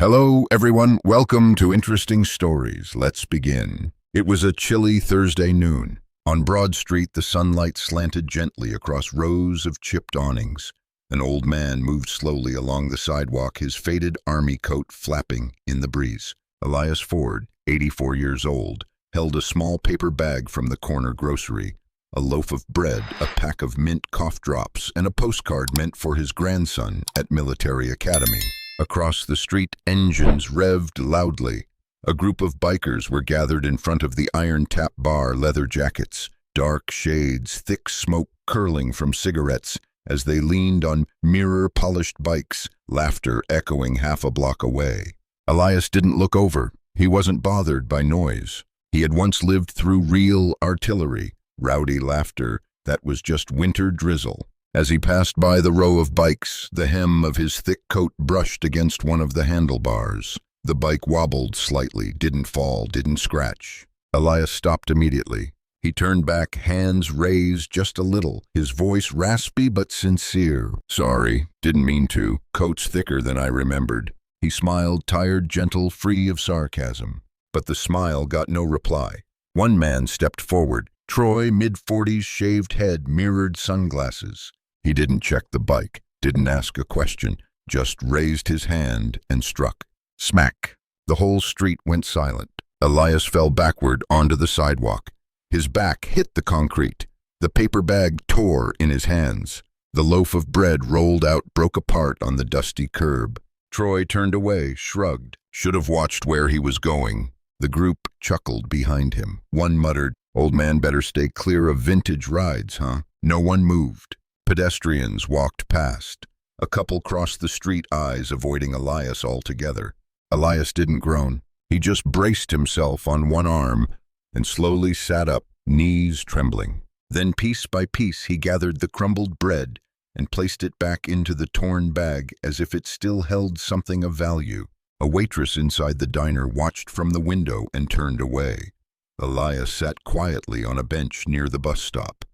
Hello, everyone. Welcome to Interesting Stories. Let's begin. It was a chilly Thursday noon. On Broad Street, the sunlight slanted gently across rows of chipped awnings. An old man moved slowly along the sidewalk, his faded army coat flapping in the breeze. Elias Ford, 84 years old, held a small paper bag from the corner grocery. A loaf of bread, a pack of mint cough drops, and a postcard meant for his grandson at Military Academy. Across the street, engines revved loudly. A group of bikers were gathered in front of the Iron Tap Bar, leather jackets, dark shades, thick smoke curling from cigarettes as they leaned on mirror-polished bikes, laughter echoing half a block away. Elias didn't look over. He wasn't bothered by noise. He had once lived through real artillery, rowdy laughter that was just winter drizzle. As he passed by the row of bikes, the hem of his thick coat brushed against one of the handlebars. The bike wobbled slightly, didn't fall, didn't scratch. Elias stopped immediately. He turned back, hands raised just a little, his voice raspy but sincere. "Sorry, didn't mean to. Coat's thicker than I remembered." He smiled, tired, gentle, free of sarcasm. But the smile got no reply. One man stepped forward. Troy, mid-40s, shaved head, mirrored sunglasses. He didn't check the bike, didn't ask a question, just raised his hand and struck. Smack! The whole street went silent. Elias fell backward onto the sidewalk. His back hit the concrete. The paper bag tore in his hands. The loaf of bread rolled out, broke apart on the dusty curb. Troy turned away, shrugged. Should have watched where he was going. The group chuckled behind him. One muttered, "Old man better stay clear of vintage rides, huh?" No one moved. Pedestrians walked past. A couple crossed the street, eyes avoiding Elias altogether. Elias didn't groan. He just braced himself on one arm and slowly sat up, knees trembling. Then piece by piece he gathered the crumbled bread and placed it back into the torn bag as if it still held something of value. A waitress inside the diner watched from the window and turned away. Elias sat quietly on a bench near the bus stop.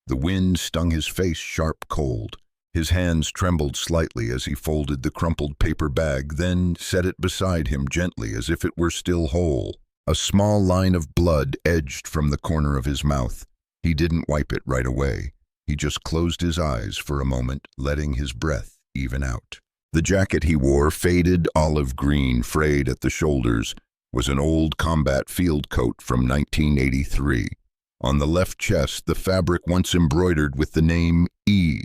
The wind stung his face sharp cold. His hands trembled slightly as he folded the crumpled paper bag, then set it beside him gently as if it were still whole. A small line of blood edged from the corner of his mouth. He didn't wipe it right away. He just closed his eyes for a moment, letting his breath even out. The jacket he wore, faded olive green, frayed at the shoulders, was an old combat field coat from 1983. On the left chest, the fabric once embroidered with the name E.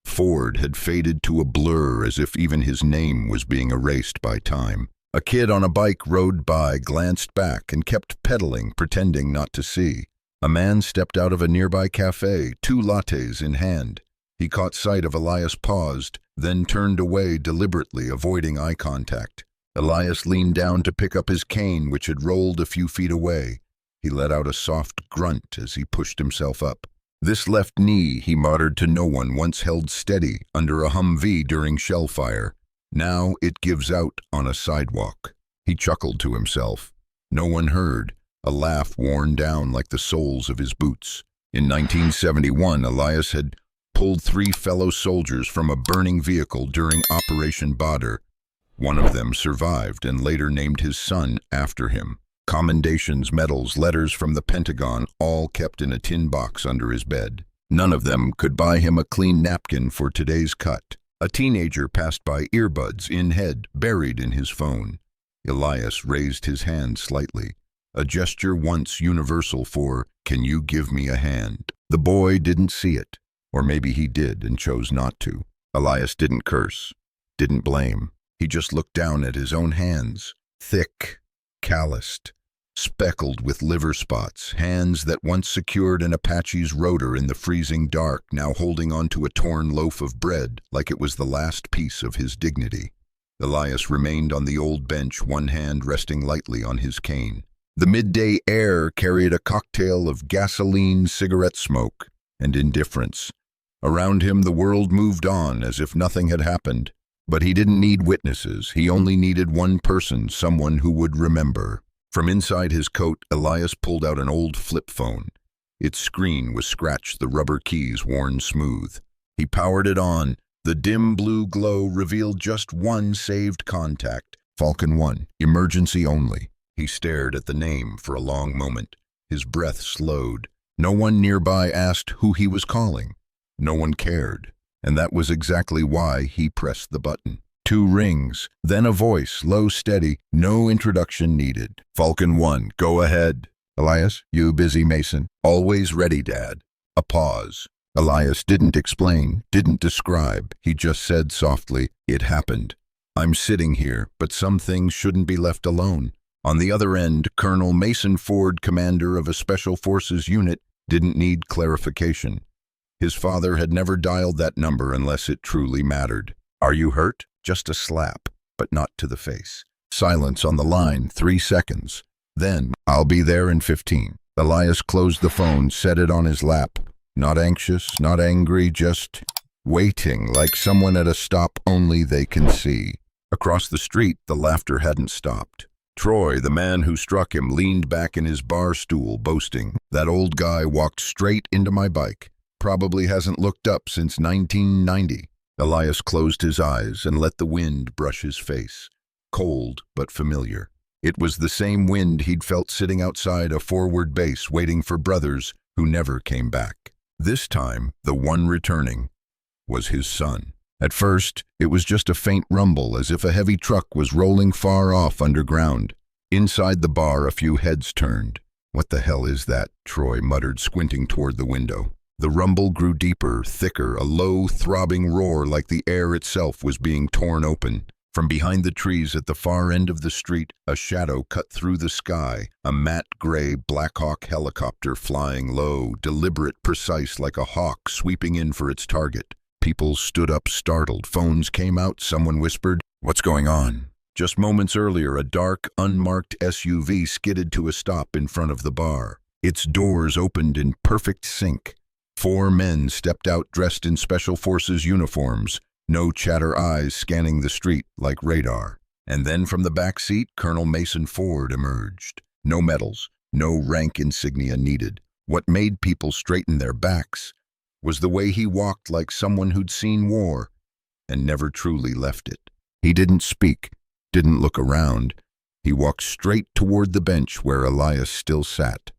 Ford had faded to a blur, as if even his name was being erased by time. A kid on a bike rode by, glanced back, and kept pedaling, pretending not to see. A man stepped out of a nearby cafe, 2 lattes in hand. He caught sight of Elias, paused, then turned away deliberately, avoiding eye contact. Elias leaned down to pick up his cane, which had rolled a few feet away. He let out a soft grunt as he pushed himself up. This left knee, he muttered to no one, once held steady under a Humvee during shell fire. Now it gives out on a sidewalk. He chuckled to himself. No one heard, a laugh worn down like the soles of his boots. In 1971, Elias had pulled 3 fellow soldiers from a burning vehicle during Operation Badr. One of them survived and later named his son after him. Commendations, medals, letters from the Pentagon, all kept in a tin box under his bed. None of them could buy him a clean napkin for today's cut. A teenager passed by, earbuds in head, buried in his phone. Elias raised his hand slightly, a gesture once universal for, "Can you give me a hand?" The boy didn't see it, or maybe he did and chose not to. Elias didn't curse, didn't blame. He just looked down at his own hands, thick, calloused, speckled with liver spots, hands that once secured an Apache's rotor in the freezing dark, now holding onto a torn loaf of bread like it was the last piece of his dignity. Elias remained on the old bench, one hand resting lightly on his cane. The midday air carried a cocktail of gasoline, cigarette smoke, and indifference. Around him the world moved on as if nothing had happened. But he didn't need witnesses. He only needed one person, someone who would remember. From inside his coat, Elias pulled out an old flip phone. Its screen was scratched, the rubber keys worn smooth. He powered it on. The dim blue glow revealed just one saved contact, Falcon 1, emergency only. He stared at the name for a long moment. His breath slowed. No one nearby asked who he was calling. No one cared. And that was exactly why he pressed the button. 2 rings, then a voice, low, steady, no introduction needed. Falcon 1, go ahead. Elias, you busy, Mason? Always ready, Dad. A pause. Elias didn't explain, didn't describe. He just said softly, it happened. I'm sitting here, but some things shouldn't be left alone. On the other end, Colonel Mason Ford, commander of a Special Forces unit, didn't need clarification. His father had never dialed that number unless it truly mattered. Are you hurt? Just a slap, but not to the face. Silence on the line, 3 seconds. Then, I'll be there in 15. Elias closed the phone, set it on his lap. Not anxious, not angry, just waiting like someone at a stop only they can see. Across the street, the laughter hadn't stopped. Troy, the man who struck him, leaned back in his bar stool, boasting, "That old guy walked straight into my bike. Probably hasn't looked up since 1990. Elias closed his eyes and let the wind brush his face. Cold, but familiar. It was the same wind he'd felt sitting outside a forward base waiting for brothers who never came back. This time, the one returning was his son. At first, it was just a faint rumble, as if a heavy truck was rolling far off underground. Inside the bar, a few heads turned. What the hell is that? Troy muttered, squinting toward the window. The rumble grew deeper, thicker, a low, throbbing roar like the air itself was being torn open. From behind the trees at the far end of the street, a shadow cut through the sky, a matte gray Black Hawk helicopter flying low, deliberate, precise, like a hawk sweeping in for its target. People stood up startled. Phones came out. Someone whispered, "What's going on?" Just moments earlier, a dark, unmarked SUV skidded to a stop in front of the bar. Its doors opened in perfect sync. 4 men stepped out dressed in Special Forces uniforms, no chatter eyes scanning the street like radar. And then from the back seat, Colonel Mason Ford emerged. No medals, no rank insignia needed. What made people straighten their backs was the way he walked, like someone who'd seen war and never truly left it. He didn't speak, didn't look around. He walked straight toward the bench where Elias still sat,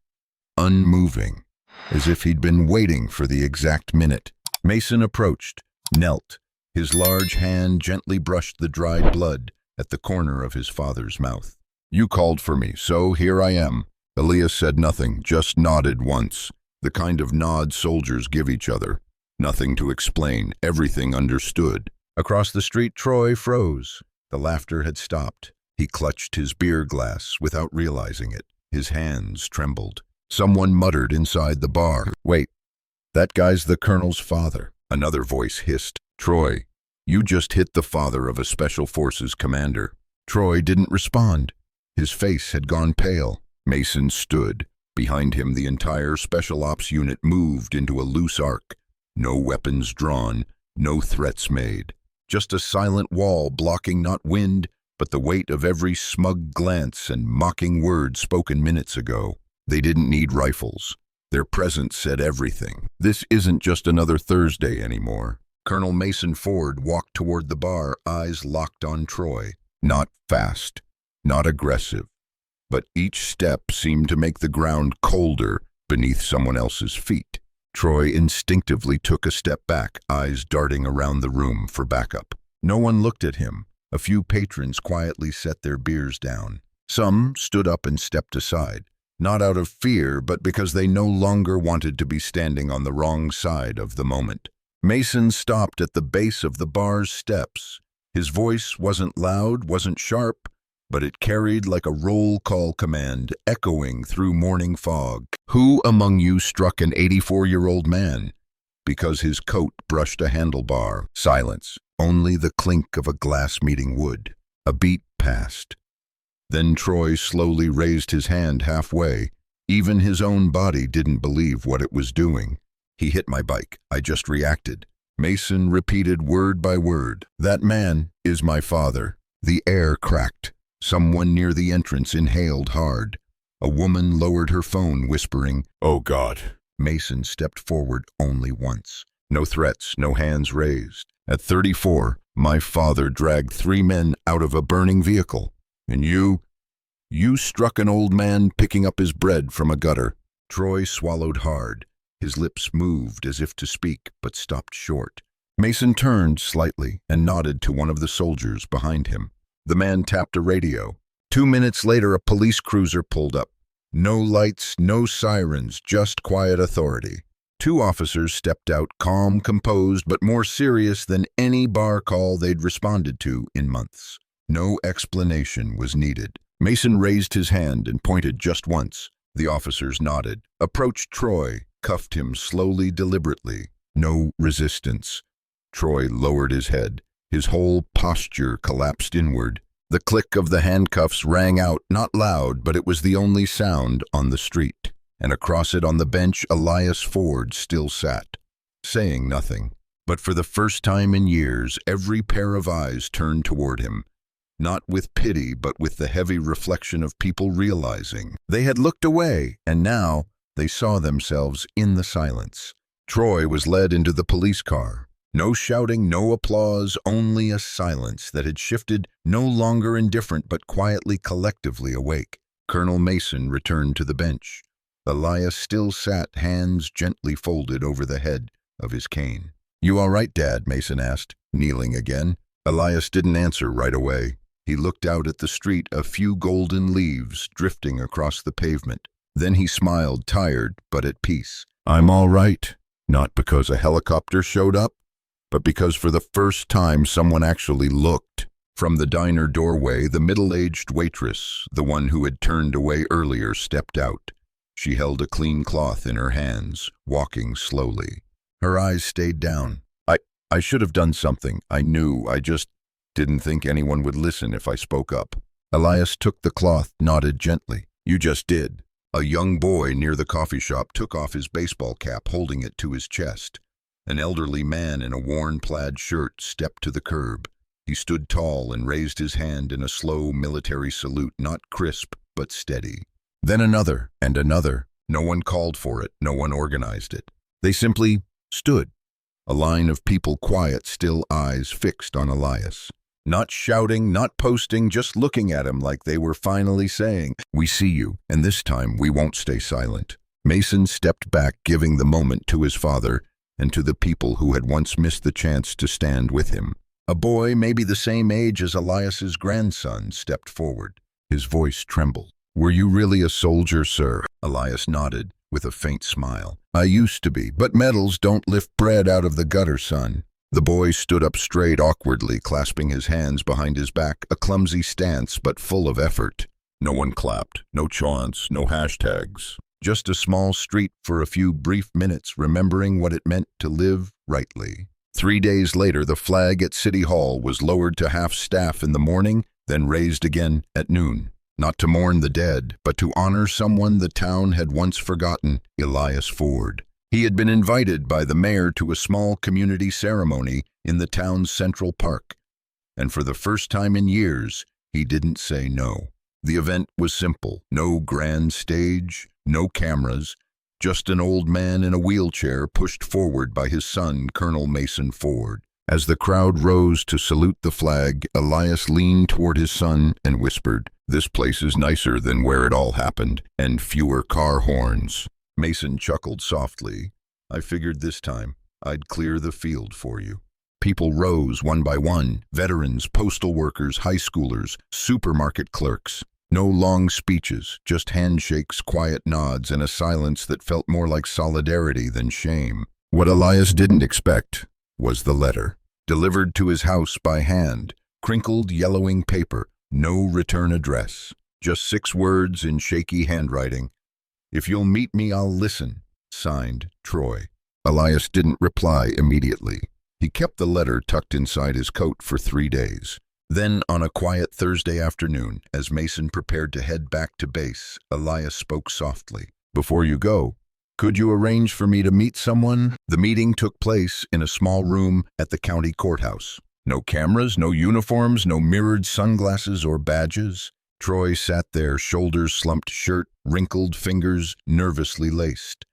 unmoving, as if he'd been waiting for the exact minute. Mason approached, knelt. His large hand gently brushed the dried blood at the corner of his father's mouth. "You called for me, so here I am." Elias said nothing, just nodded once. The kind of nod soldiers give each other. Nothing to explain, everything understood. Across the street, Troy froze. The laughter had stopped. He clutched his beer glass without realizing it. His hands trembled. Someone muttered inside the bar, "Wait, that guy's the colonel's father." Another voice hissed, "Troy, you just hit the father of a Special Forces commander." Troy didn't respond. His face had gone pale. Mason stood. Behind him, the entire Special Ops unit moved into a loose arc. No weapons drawn, no threats made. Just a silent wall blocking not wind, but the weight of every smug glance and mocking word spoken minutes ago. They didn't need rifles. Their presence said everything. This isn't just another Thursday anymore. Colonel Mason Ford walked toward the bar, eyes locked on Troy. Not fast, not aggressive, but each step seemed to make the ground colder beneath someone else's feet. Troy instinctively took a step back, eyes darting around the room for backup. No one looked at him. A few patrons quietly set their beers down. Some stood up and stepped aside, not out of fear, but because they no longer wanted to be standing on the wrong side of the moment. Mason stopped at the base of the bar's steps. His voice wasn't loud, wasn't sharp, but it carried like a roll call command, echoing through morning fog. "Who among you struck an 84-year-old man?" Because his coat brushed a handlebar. Silence. Only the clink of a glass meeting wood. A beat passed. Then Troy slowly raised his hand halfway. Even his own body didn't believe what it was doing. "He hit my bike. I just reacted." Mason repeated word by word. "That man is my father." The air cracked. Someone near the entrance inhaled hard. A woman lowered her phone, whispering, "Oh God." Mason stepped forward only once. No threats, no hands raised. At 34, my father dragged 3 men out of a burning vehicle. And you struck an old man picking up his bread from a gutter." Troy swallowed hard. His lips moved as if to speak, but stopped short. Mason turned slightly and nodded to one of the soldiers behind him. The man tapped a radio. 2 minutes later, a police cruiser pulled up. No lights, no sirens, just quiet authority. 2 officers stepped out, calm, composed, but more serious than any bar call they'd responded to in months. No explanation was needed. Mason raised his hand and pointed just once. The officers nodded, approached Troy, cuffed him slowly, deliberately. No resistance. Troy lowered his head. His whole posture collapsed inward. The click of the handcuffs rang out, not loud, but it was the only sound on the street. And across it on the bench, Elias Ford still sat, saying nothing. But for the first time in years, every pair of eyes turned toward him. Not with pity, but with the heavy reflection of people realizing they had looked away, and now they saw themselves in the silence. Troy was led into the police car. No shouting, no applause, only a silence that had shifted, no longer indifferent but quietly, collectively awake. Colonel Mason returned to the bench. Elias still sat, hands gently folded over the head of his cane. "You all right, Dad?" Mason asked, kneeling again. Elias didn't answer right away. He looked out at the street, a few golden leaves drifting across the pavement. Then he smiled, tired but at peace. "I'm all right, not because a helicopter showed up, but because for the first time someone actually looked." From the diner doorway, the middle-aged waitress, the one who had turned away earlier, stepped out. She held a clean cloth in her hands, walking slowly. Her eyes stayed down. I should have done something. I knew. I just didn't think anyone would listen if I spoke up." Elias took the cloth, nodded gently. "You just did." A young boy near the coffee shop took off his baseball cap, holding it to his chest. An elderly man in a worn plaid shirt stepped to the curb. He stood tall and raised his hand in a slow military salute, not crisp but steady. Then another and another. No one called for it, no one organized it. They simply stood. A line of people, quiet, still, eyes fixed on Elias. Not shouting, not posting, just looking at him like they were finally saying, "We see you, and this time we won't stay silent." Mason stepped back, giving the moment to his father and to the people who had once missed the chance to stand with him. A boy, maybe the same age as Elias's grandson, stepped forward. His voice trembled. "Were you really a soldier, sir?" Elias nodded with a faint smile. "I used to be, but medals don't lift bread out of the gutter, son." The boy stood up straight, awkwardly, clasping his hands behind his back, a clumsy stance but full of effort. No one clapped, no chants, no hashtags. Just a small street for a few brief minutes, remembering what it meant to live rightly. 3 days later, the flag at City Hall was lowered to half-staff in the morning, then raised again at noon. Not to mourn the dead, but to honor someone the town had once forgotten, Elias Ford. He had been invited by the mayor to a small community ceremony in the town's central park, and for the first time in years, he didn't say no. The event was simple. No grand stage, no cameras, just an old man in a wheelchair pushed forward by his son, Colonel Mason Ford. As the crowd rose to salute the flag, Elias leaned toward his son and whispered, "This place is nicer than where it all happened, and fewer car horns." Mason chuckled softly. "I figured this time I'd clear the field for you." People rose one by one, veterans, postal workers, high schoolers, supermarket clerks. No long speeches, just handshakes, quiet nods, and a silence that felt more like solidarity than shame. What Elias didn't expect was the letter, delivered to his house by hand, crinkled yellowing paper, no return address, just 6 words in shaky handwriting. "If you'll meet me, I'll listen." Signed, Troy. Elias didn't reply immediately. He kept the letter tucked inside his coat for 3 days. Then, on a quiet Thursday afternoon, as Mason prepared to head back to base, Elias spoke softly. "Before you go, could you arrange for me to meet someone?" The meeting took place in a small room at the county courthouse. No cameras, no uniforms, no mirrored sunglasses or badges. Troy sat there, shoulders slumped, shirt wrinkled, fingers nervously laced.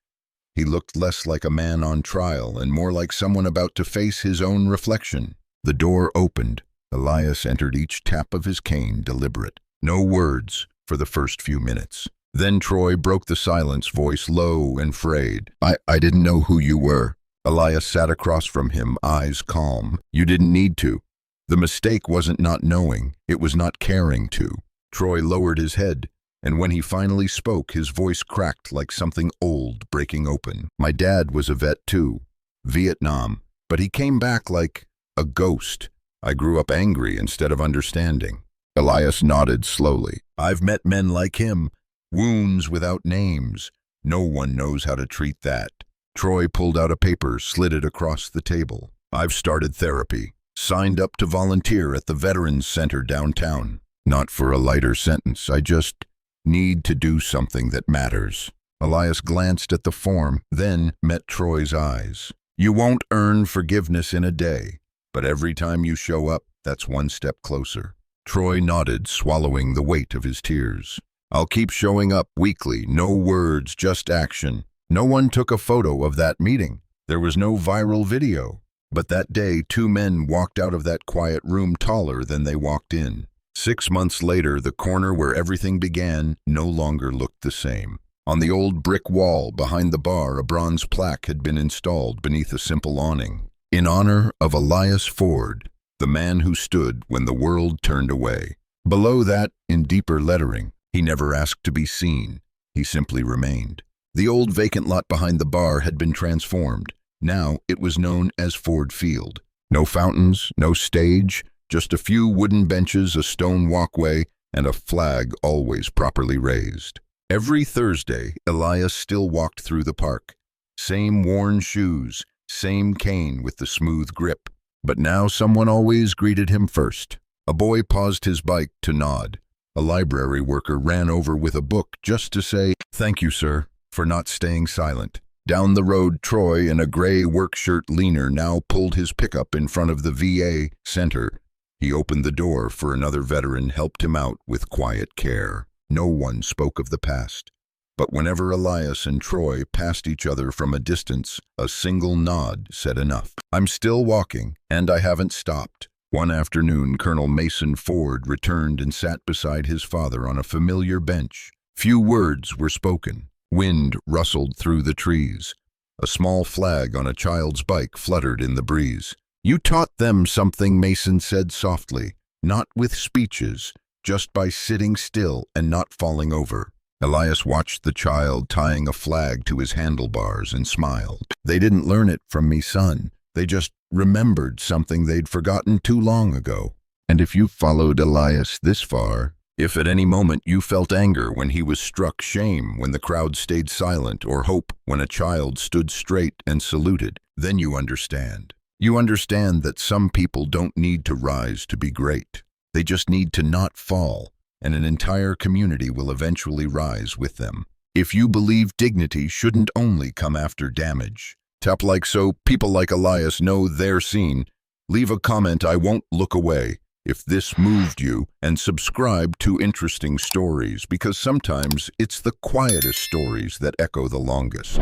He looked less like a man on trial and more like someone about to face his own reflection. The door opened. Elias entered, each tap of his cane deliberate. No words for the first few minutes. Then Troy broke the silence, voice low and frayed. I didn't know who you were. Elias sat across from him, eyes calm. You didn't need to. The mistake wasn't not knowing, it was not caring to. Troy lowered his head, and when he finally spoke, his voice cracked like something old breaking open. My dad was a vet too, Vietnam, but he came back like a ghost. I grew up angry instead of understanding. Elias nodded slowly. I've met men like him, wounds without names. No one knows how to treat that. Troy pulled out a paper, slid it across the table. I've started therapy, signed up to volunteer at the Veterans Center downtown. Not for a lighter sentence, I just need to do something that matters. Elias glanced at the form, then met Troy's eyes. You won't earn forgiveness in a day, but every time you show up, that's one step closer. Troy nodded, swallowing the weight of his tears. I'll keep showing up weekly, no words, just action. No one took a photo of that meeting. There was no viral video. But that day, 2 men walked out of that quiet room taller than they walked in. 6 months later, the corner where everything began no longer looked the same. On the old brick wall behind the bar, a bronze plaque had been installed beneath a simple awning. In honor of Elias Ford, the man who stood when the world turned away. Below that, in deeper lettering, he never asked to be seen. He simply remained. The old vacant lot behind the bar had been transformed. Now it was known as Ford Field. No fountains, no stage, just a few wooden benches, a stone walkway, and a flag always properly raised. Every Thursday, Elias still walked through the park. Same worn shoes, same cane with the smooth grip. But now someone always greeted him first. A boy paused his bike to nod. A library worker ran over with a book just to say, "Thank you, sir, for not staying silent." Down the road, Troy, in a gray work shirt leaner, now pulled his pickup in front of the VA center. He opened the door for another veteran, helped him out with quiet care. No one spoke of the past. But whenever Elias and Troy passed each other from a distance, a single nod said enough. I'm still walking, and I haven't stopped. One afternoon, Colonel Mason Ford returned and sat beside his father on a familiar bench. Few words were spoken. Wind rustled through the trees. A small flag on a child's bike fluttered in the breeze. You taught them something, Mason said softly. Not with speeches, just by sitting still and not falling over. Elias watched the child tying a flag to his handlebars and smiled. They didn't learn it from me, son. They just remembered something they'd forgotten too long ago. And if you followed Elias this far, if at any moment you felt anger when he was struck, shame when the crowd stayed silent, or hope when a child stood straight and saluted, then you understand. You understand that some people don't need to rise to be great. They just need to not fall, and an entire community will eventually rise with them. If you believe dignity shouldn't only come after damage, tap like so people like Elias know they're seen. Leave a comment, I won't look away, if this moved you, and subscribe to Interesting Stories, because sometimes it's the quietest stories that echo the longest.